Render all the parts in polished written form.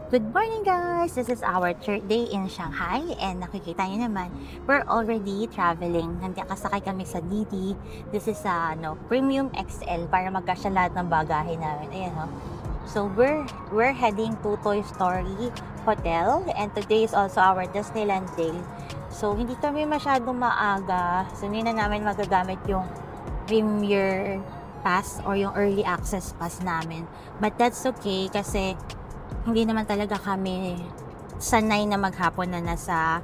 Good morning guys! This is our third day in Shanghai and nakikita nyo naman, we're already traveling. Nakasakay kami sa DD. This is Premium XL para magkasya lahat ng bagahe namin. Ayan ho. So we're heading to Toy Story Hotel and today is also our Disneyland day. So hindi kami masyadong maaga. So hindi na namin magagamit yung Premier Pass or yung Early Access Pass namin. But that's okay kasi hindi naman talaga kami sanay na maghapon na nasa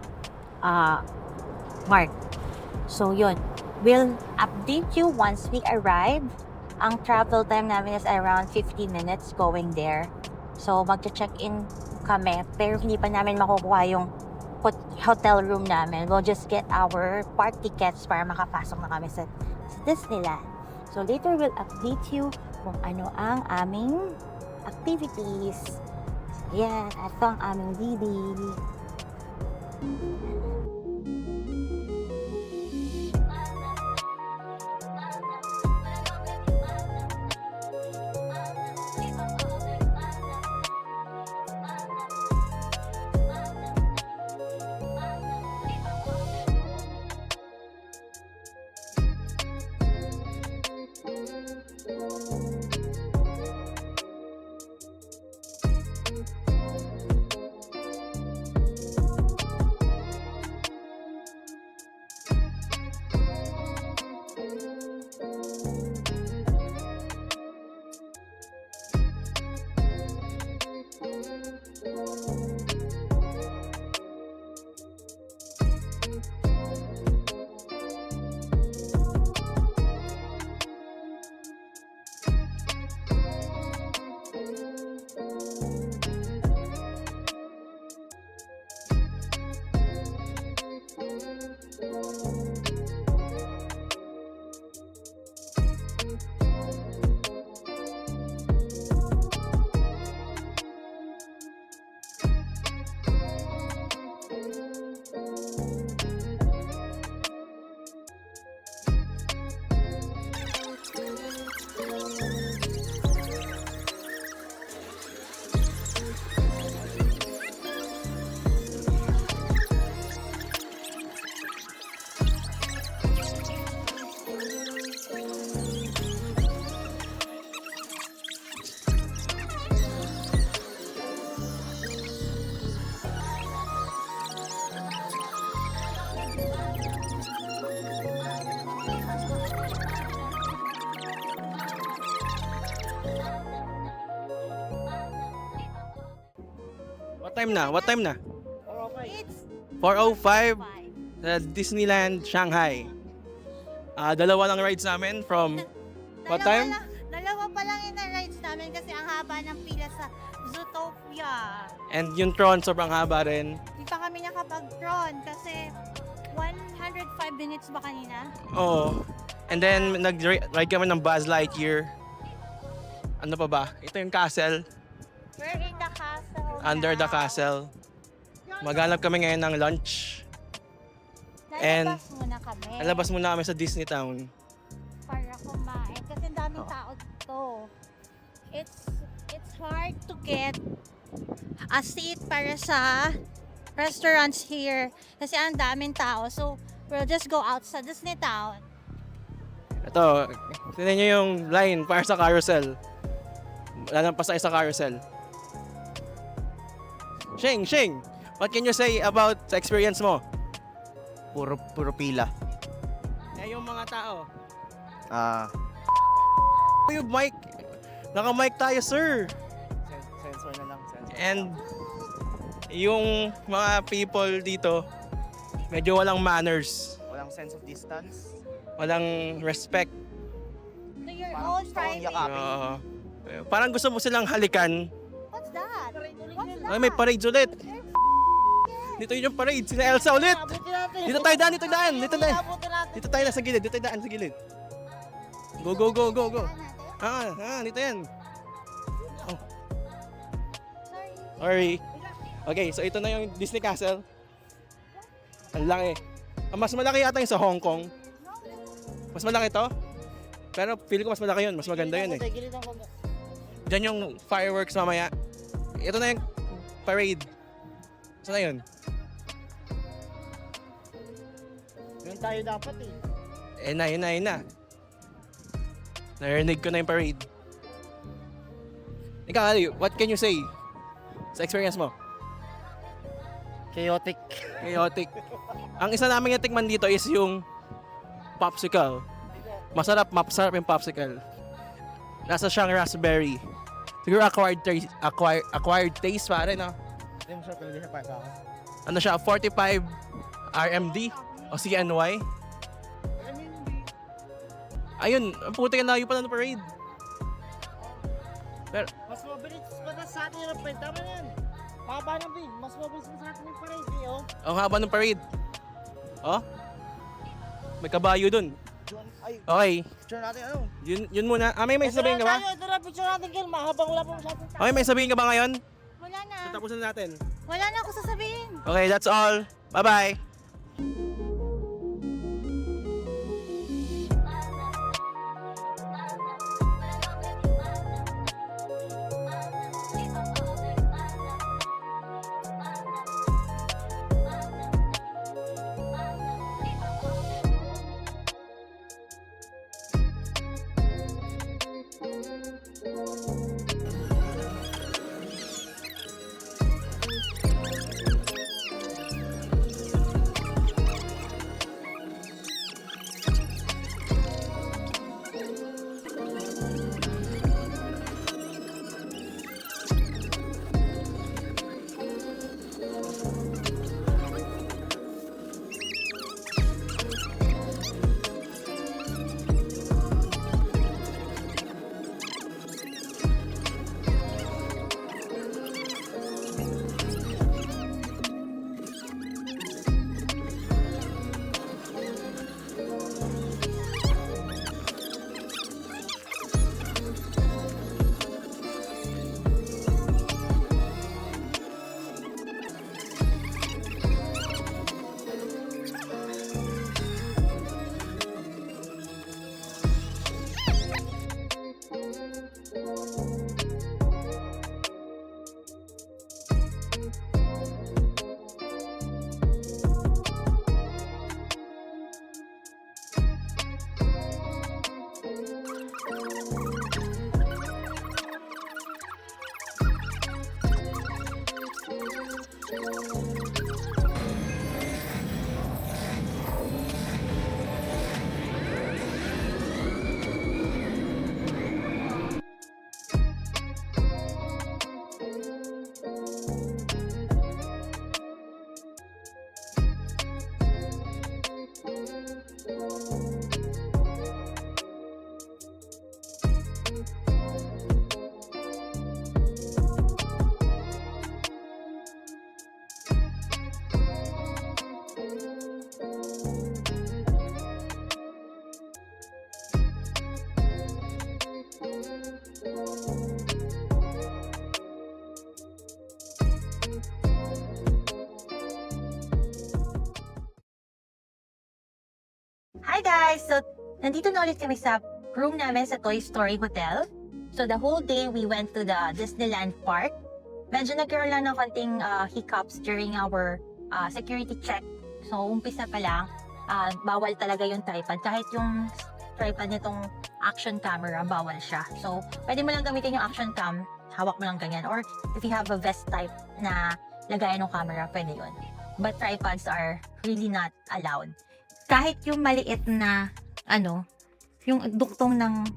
park. So yun, we'll update you once we arrive. Ang travel time namin is around 50 minutes going there. So magcha-check-in kami pero hindi pa namin makukuha yung hotel room namin. We'll just get our park tickets para makapasok na kami sa Disneyland. So later we'll update you kung ano ang aming activities. Yan, ito ang aming Didi. What time na? What time na? It's 4:05 sa Disneyland, Shanghai. Dalawa lang rides namin from what time? Dalawa pa lang yung rides namin kasi ang haba ng pila sa Zootopia. And yung Tron, sobrang haba rin. Di pa kami nakapag-tron kasi 105 minutes ba kanina? Oo. And then, nag-ride kami ng Buzz Lightyear. Ano pa ba? Ito yung castle. We're in the castle Under the now. castle. Maghanap kami ngayon ng lunch. And Lalabas muna kami. Lalabas muna kami sa Disney Town. Para kumain. Kasi ang daming tao dito. It's hard to get a seat para sa restaurants here. Kasi ang daming tao. So, we'll just go out sa Disney Town. Ito, tignan nyo yung line para sa carousel. Lalampas tayo sa carousel. Sheng, what can you say about sa experience mo? Puro pila. Eh, yung mga tao. Ah, Yung mic. Naka-mic tayo, sir. sensor na lang, sensor. And yung mga people dito, medyo walang manners. Walang sense of distance. Walang respect. To your Parang own gusto kong private. yakapin. Parang gusto mo silang halikan. What's that? What's that? Ay, may parades ulit. Dito yung parade. Sina Elsa ulit. Dito tayo daan. Dito tayo sa gilid. Dito tayo daan sa gilid. Go. Dito yan. Oh, sorry. Okay, so ito na yung Disney Castle. Ang laki. Mas malaki yata yung sa Hong Kong. Mas malaki to? Pero feeling ko mas malaki yun. Mas maganda yun eh. Diyan yung fireworks mamaya. Ito na yung parade. Saan na yun? Yun tayo dapat eh. Yun na. Narinig ko na yung parade. Ikaw, Ali, what can you say sa experience mo? Chaotic. Chaotic. Ang isa namin natikman dito is yung popsicle. Masarap yung popsicle. Nasa siyang raspberry. Siguro acquired taste pare, no? Hindi mo siya pwede siya para sa akin. Ano siya, 45 RMD o CNY. Ayun, ang puti ka na yung pala ng parade. Pero, Mas mabilis pa na sa atin yung parade. Tama na yan. Haba ng bin. Mas mabilis pa sa atin yung parade eh, oh. ang haba ng parade. Oh? May kabayo dun. Yun, ay, Okay, picture natin ano. yun muna. May sabihin ka ba? Ito na picture natin, Gil. Mahabang wala pang sa atin. Okay, may sabihin ka ba ngayon? Wala na. Tapusin na natin. Wala na ako sasabihin. Okay, that's all. Bye-bye. Hi guys! So, nandito na ulit kami sa room namin sa Toy Story Hotel. So, the whole day we went to the Disneyland Park. Medyo nagkaroon lang ng konting hiccups during our security check. So, umpisa pa lang, bawal talaga yung tripod. Kahit yung tripod nitong action camera, bawal siya. So, pwede mo lang gamitin yung action cam, hawak mo lang ganyan. Or if you have a vest type na lagayan ng camera, pwede yun. But tripods are really not allowed. Kahit yung maliit na, yung duktong ng,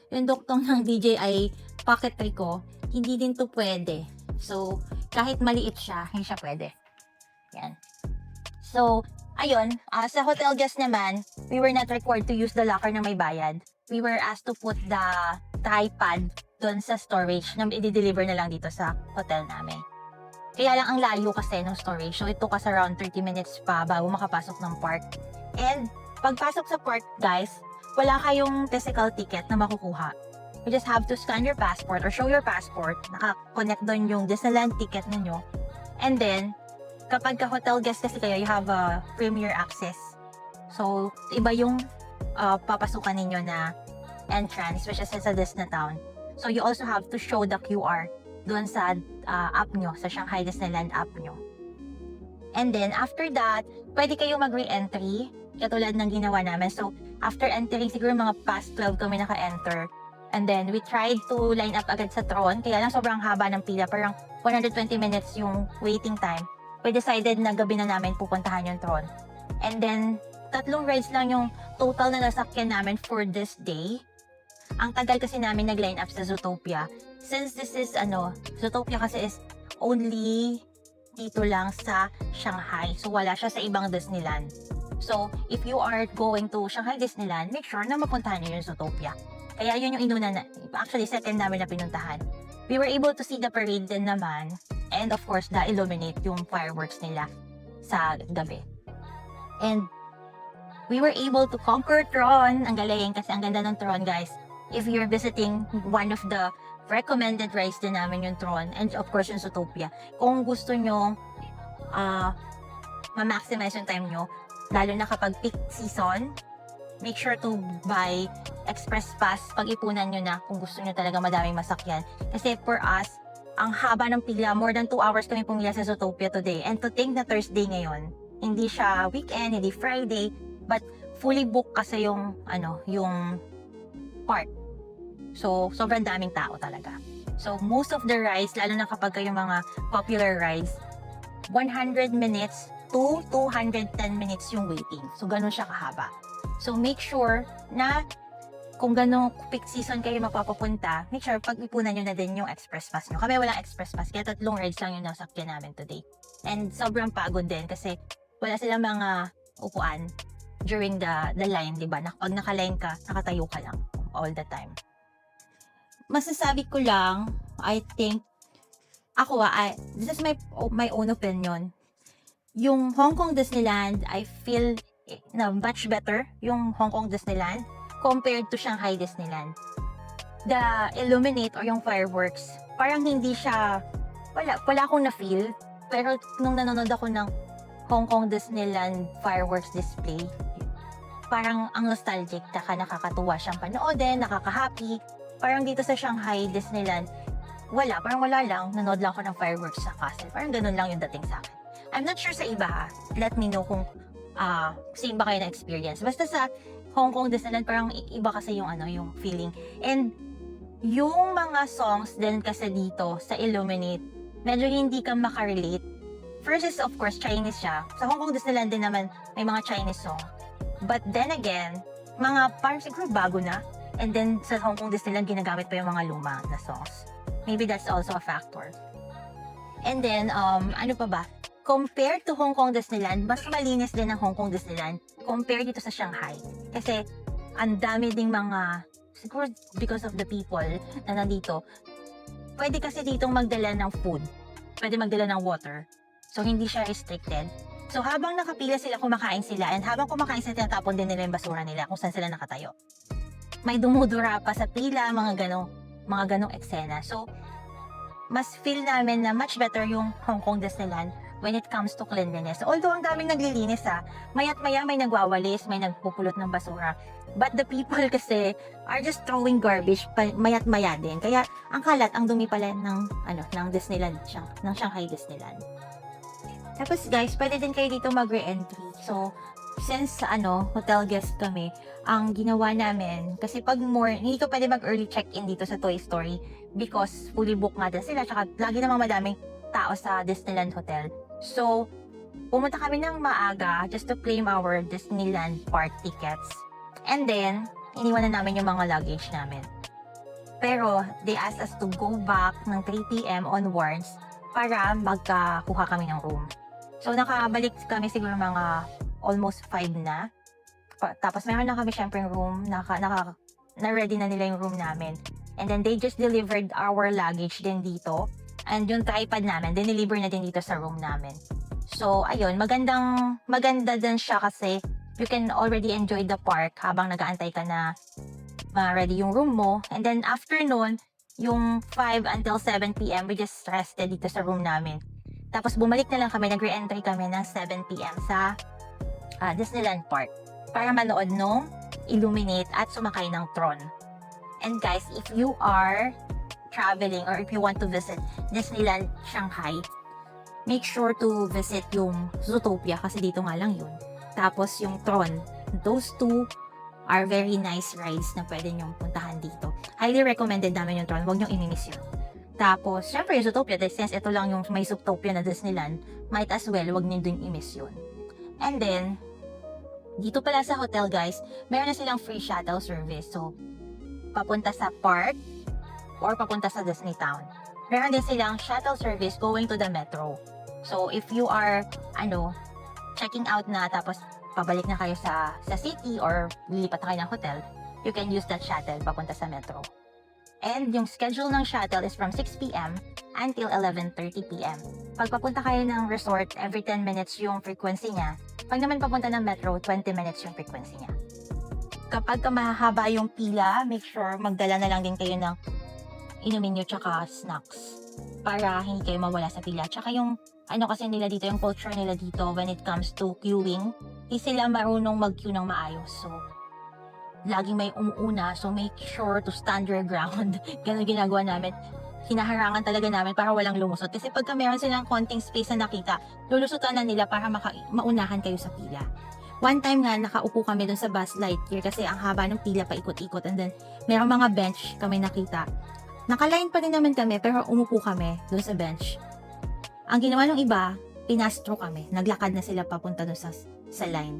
yung duktong ng DJI Pocket 3 ko, hindi din to pwede. So, kahit maliit siya, hindi siya pwede. Yan. So, ayun, sa hotel guest naman, we were not required to use the locker na may bayad. We were asked to put the tripod doon sa storage na i-deliver na lang dito sa hotel namin. Kaya lang ang layo kasi ng storage. So, it took us around 30 minutes pa bago makapasok ng park. And, pagpasok sa park, guys, wala kayong physical ticket na makukuha. You just have to scan your passport or show your passport. Naka-connect doon yung Disneyland ticket ninyo. And then, kapag ka-hotel guest kasi kayo, you have a premier access. So, iba yung papasukan ninyo na entrance, which is sa Disney Town. So, you also have to show the QR doon sa app nyo, sa Shanghai Disneyland app nyo. And then, after that, pwede kayo mag-re-entry, katulad ng ginawa namin. So, after entering, siguro mga past 12 kami naka-enter. And then, we tried to line up agad sa Tron, kaya lang sobrang haba ng pila, parang 120 minutes yung waiting time. We decided na gabi na namin pupuntahan yung Tron. And then, 3 rides lang yung total na nasakyan namin for this day. Ang tagal kasi namin nag-line up sa Zootopia. Since this is, Zootopia kasi is only dito lang sa Shanghai. So, wala siya sa ibang Disneyland. So, if you are going to Shanghai Disneyland, make sure na mapuntahan nyo yung Zootopia. Kaya yun yung actually, second namin na pinuntahan. We were able to see the parade din naman. And of course, na-illuminate yung fireworks nila sa gabi. And we were able to conquer Tron. Ang galing kasi ang ganda ng Tron, guys. If you're visiting one of the recommended rides din namin yung Tron, and of course yung Zootopia. Kung gusto nyo ma-maximize yung time nyo, lalo na kapag peak season, make sure to buy express pass, pag-ipunan nyo na kung gusto nyo talaga madaming masakyan. Kasi for us, ang haba ng pila, more than 2 hours kami pumila sa Zootopia today. And to think na Thursday ngayon, hindi siya weekend, hindi Friday, but fully booked kasi yung park. So, sobrang daming tao talaga. So, most of the rides, lalo na kapag kayo mga popular rides, 100 minutes to 210 minutes yung waiting. So, ganun siya kahaba. So, make sure na kung ganun peak season kayo mapapapunta, make sure pag-ipunan nyo na din yung express pass nyo. Kami walang express pass, kaya 3 rides lang yung nasakyan namin today. And sobrang pagod din kasi wala silang mga upuan during the line, diba? Pag naka-line ka, nakatayo ka lang all the time. Masasabi ko lang, I think, this is my own opinion. Yung Hong Kong Disneyland, I feel na much better yung Hong Kong Disneyland compared to Shanghai Disneyland. The illuminate or yung fireworks, parang hindi siya, wala akong na-feel. Pero nung nanonood ako ng Hong Kong Disneyland fireworks display, parang ang nostalgic, nakakatuwa siyang panoodin, nakaka-happy. Parang dito sa Shanghai Disneyland, parang wala lang, nanood lang ako ng fireworks sa castle. Parang ganun lang yung dating sa akin. I'm not sure sa iba ha. Let me know kung same ba kayo na experience. Basta sa Hong Kong Disneyland, parang iba kasi yung yung feeling. And yung mga songs din kasi dito sa Illuminate, medyo hindi ka makarelate. First is of course Chinese siya. Sa Hong Kong Disneyland din naman may mga Chinese song. But then again, parang siguro bago na. And then, sa Hong Kong Disneyland, ginagamit pa yung mga luma na songs. Maybe that's also a factor. And then, ano pa ba? Compared to Hong Kong Disneyland, mas malinis din ang Hong Kong Disneyland compared dito sa Shanghai. Kasi, ang dami ding siguro because of the people na nandito, pwede kasi ditong magdala ng food. Pwede magdala ng water. So, hindi siya restricted. So, habang nakapila sila, kumakain sila. And habang kumakain sila, tinatapon din nila yung basura nila kung saan sila nakatayo. May dumudura pa sa pila, mga ganong eksena. So, mas feel namin na much better yung Hong Kong Disneyland when it comes to cleanliness. Although, ang daming naglilinis maya't maya may nagwawalis, may nagpupulot ng basura. But the people kasi are just throwing garbage maya't maya din. Kaya, ang kalat, ang dumi pala ng Disneyland, ng Shanghai Disneyland. Tapos guys, pwede din kayo dito mag-re-entry. So, since hotel guest kami, ang ginawa namin, kasi pag hindi ko pwede mag-early check-in dito sa Toy Story because fully booked nga din sila, tsaka lagi namang madaming tao sa Disneyland Hotel. So, pumunta kami ng maaga just to claim our Disneyland park tickets. And then, iniwan na namin yung mga luggage namin. Pero, they asked us to go back ng 3 p.m. onwards para magkakuha kami ng room. So, nakabalik kami siguro mga almost 5 na. Tapos meron na kami syempre yung room, na-ready na nila yung room namin. And then they just delivered our luggage din dito. And yung tripod namin, dineliver na din dito sa room namin. So, ayun, maganda din siya kasi you can already enjoy the park habang nag-aantay ka na ma-ready yung room mo. And then after nun, yung 5 until 7 p.m. we just rested dito sa room namin. Tapos bumalik na lang kami, nag-re-entry kami ng 7 p.m. sa Disneyland Park para manood nung Illuminate at sumakay ng Tron. And guys, if you are traveling or if you want to visit Disneyland Shanghai, make sure to visit yung Zootopia kasi dito nga lang yun. Tapos yung Tron. Those two are very nice rides na pwede nyong puntahan dito. Highly recommended namin yung Tron. Huwag nyong imimiss yun. Tapos, syempre yung Zootopia, since ito lang yung may Zootopia na Disneyland, might as well, huwag nyo din imiss yun. And then, dito pala sa hotel guys, meron na silang free shuttle service. So, papunta sa park or papunta sa Disney Town. Meron din silang shuttle service going to the metro. So, if you are, checking out na tapos pabalik na kayo sa city or lilipat na kayo ng hotel, you can use that shuttle papunta sa metro. And yung schedule ng shuttle is from 6 p.m. until 11:30 p.m. Pag papunta kayo ng resort, every 10 minutes yung frequency niya. Pag naman papunta ng metro, 20 minutes yung frequency niya. Kapag mahaba yung pila, make sure magdala na lang din kayo ng inumin nyo tsaka snacks para hindi kayo mawala sa pila. Tsaka yung kasi nila dito, yung culture nila dito when it comes to queuing, hindi sila marunong mag-queue ng maayos. So, laging may umuuna. So, make sure to stand your ground. Ganun ginagawa namin. Hinaharangan talaga namin para walang lumusot. Kasi pagka meron silang konting space na nakita, lulusutan na nila para maunahan kayo sa pila. One time nga, nakaupo kami dun sa Buzz Lightyear kasi ang haba ng pila pa ikot-ikot. And then, merong mga bench kami nakita. Nakaline pa rin naman kami, pero umupo kami dun sa bench. Ang ginawa ng iba, pinastro kami. Naglakad na sila papunta dun sa line.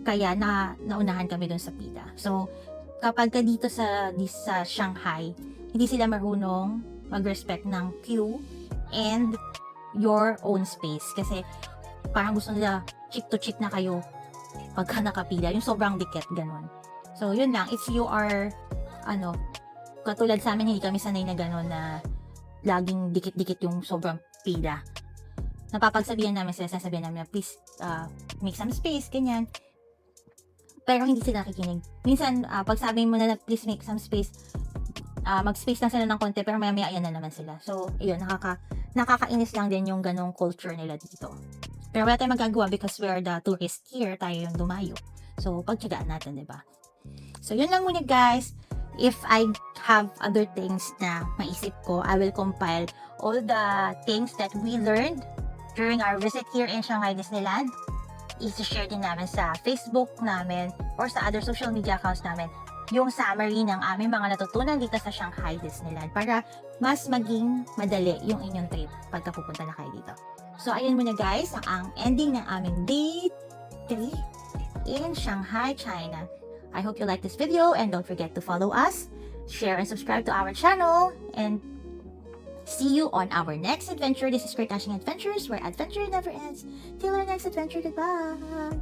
Kaya naunahan kami dun sa pila. So, kapag ka dito sa Shanghai, hindi sila marunong mag-respect ng queue and your own space. Kasi parang gusto nila chick to chick na kayo pagka nakapila. Yung sobrang dikit, ganun. So, yun lang. If you are, katulad sa amin, hindi kami sanay na ganun na laging dikit-dikit yung sobrang pila. Napapagsabihan namin sila, sasabihan namin na please make some space, ganyan. Pero hindi sila nakikinig. Minsan, pag sabi mo na please make some space, mag-space lang sila ng konti, pero maya-maya ayan na naman sila. So, yun, nakakainis lang din yung ganong culture nila dito. Pero wala tayong magagawa because we are the tourist here, tayo yung dumayo. So, pagtsagaan natin, diba? So, yun lang muna guys. If I have other things na maisip ko, I will compile all the things that we learned during our visit here in Shanghai Disneyland. I-share din namin sa Facebook namin or sa other social media accounts namin yung summary ng aming mga natutunan dito sa Shanghai Disneyland para mas maging madali yung inyong trip pagka pupunta na kayo dito. So, ayun muna guys, ang ending ng aming day 3 in Shanghai, China. I hope you like this video and don't forget to follow us, share and subscribe to our channel, and see you on our next adventure. This is Great Dashing Adventures, where adventure never ends. Till our next adventure, goodbye!